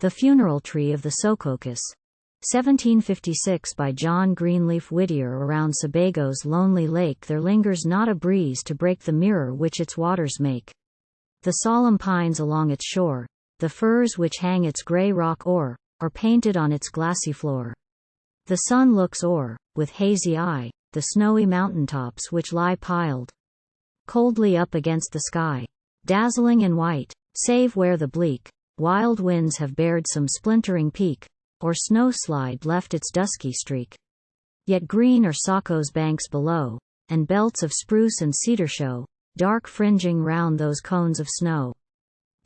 The Funeral Tree of the Sokokis. 1756 by John Greenleaf. Whittier. Around Sebago's lonely lake there lingers not a breeze to break the mirror which its waters make. The solemn pines along its shore, the firs which hang its grey rock o'er, are painted on its glassy floor. The sun looks o'er, with hazy eye, the snowy mountain-tops which lie piled coldly up against the sky, dazzling and white, save where the bleak, wild winds have bared some splintering peak, or snowslide left its dusky streak. Yet green are Saco's banks below, and belts of spruce and cedar show, dark fringing round those cones of snow.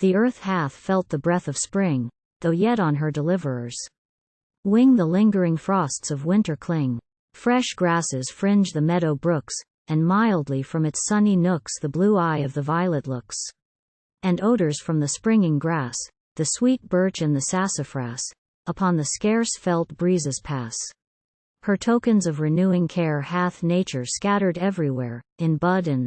The earth hath felt the breath of spring, though yet on her deliverer's wing the lingering frosts of winter cling. Fresh grasses fringe the meadow-brooks, and mildly from its sunny nooks the blue eye of the violet looks. And odors from the springing grass, the sweet birch and the sassafras, upon the scarce felt breezes pass. Her tokens of renewing care hath nature scattered everywhere, in bud and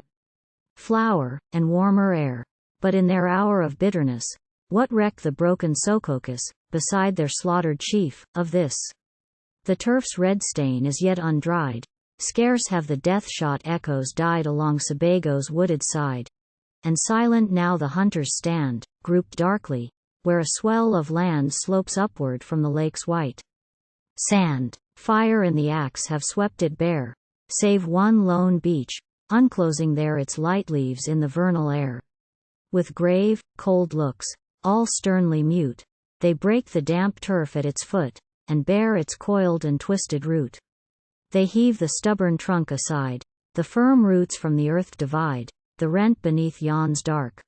flower, and warmer air. But in their hour of bitterness, what reck the broken Sokokis, beside their slaughtered chief, of this? The turf's red stain is yet undried, scarce have the death-shot echoes died along Sebago's wooded side. And silent now the hunters stand, grouped darkly, where a swell of land slopes upward from the lake's white sand. Fire and the axe have swept it bare, save one lone beech, unclosing there its light leaves in the vernal air. With grave, cold looks, all sternly mute, they break the damp turf at its foot, and bare its coiled and twisted root. They heave the stubborn trunk aside, the firm roots from the earth divide, the rent beneath yawns dark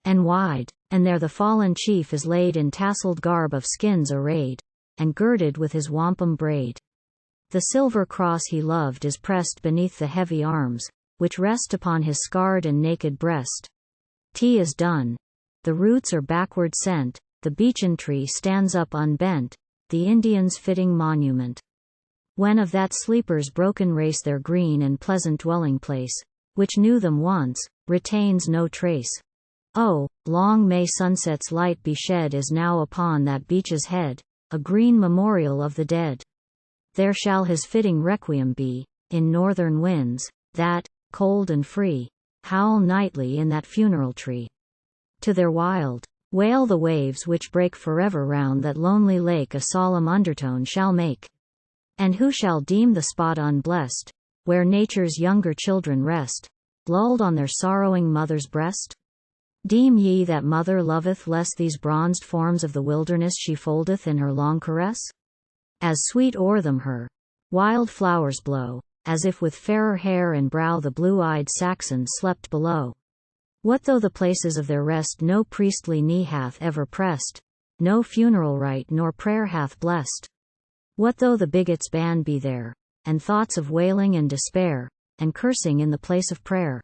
and wide, and there the fallen chief is laid in tasseled garb of skins arrayed, and girded with his wampum braid. The silver cross he loved is pressed beneath the heavy arms, which rest upon his scarred and naked breast. Tea is done. The roots are backward sent, the beechen tree stands up unbent, the Indian's fitting monument. When of that sleeper's broken race their green and pleasant dwelling place, which knew them once, retains no trace. Oh, long may sunset's light be shed as now upon that beech's head, a green memorial of the dead. There shall his fitting requiem be, in northern winds, that, cold and free, howl nightly in that funeral tree. To their wild wail the waves which break forever round that lonely lake a solemn undertone shall make. And who shall deem the spot unblessed, where nature's younger children rest, lulled on their sorrowing mother's breast? Deem ye that mother loveth less these bronzed forms of the wilderness she foldeth in her long caress? As sweet o'er them her wild flowers blow, as if with fairer hair and brow the blue-eyed Saxon slept below. What though the places of their rest no priestly knee hath ever pressed, no funeral rite nor prayer hath blessed? What though the bigot's ban be there, and thoughts of wailing and despair, and cursing in the place of prayer?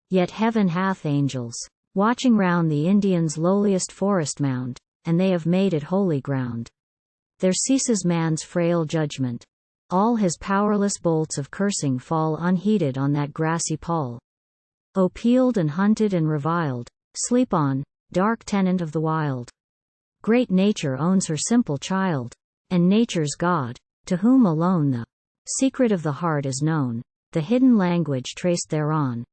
Yet heaven hath angels, watching round the Indian's lowliest forest mound, and they have made it holy ground. There ceases man's frail judgment. All his powerless bolts of cursing fall unheeded on that grassy pall. O peeled and hunted and reviled, sleep on, dark tenant of the wild. Great nature owns her simple child, and nature's God, to whom alone the secret of the heart is known, the hidden language traced thereon,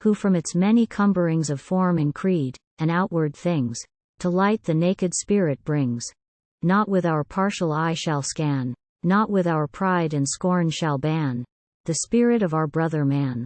who from its many cumberings of form and creed, and outward things, to light the naked spirit brings. Not with our partial eye shall scan, not with our pride and scorn shall ban, the spirit of our brother man.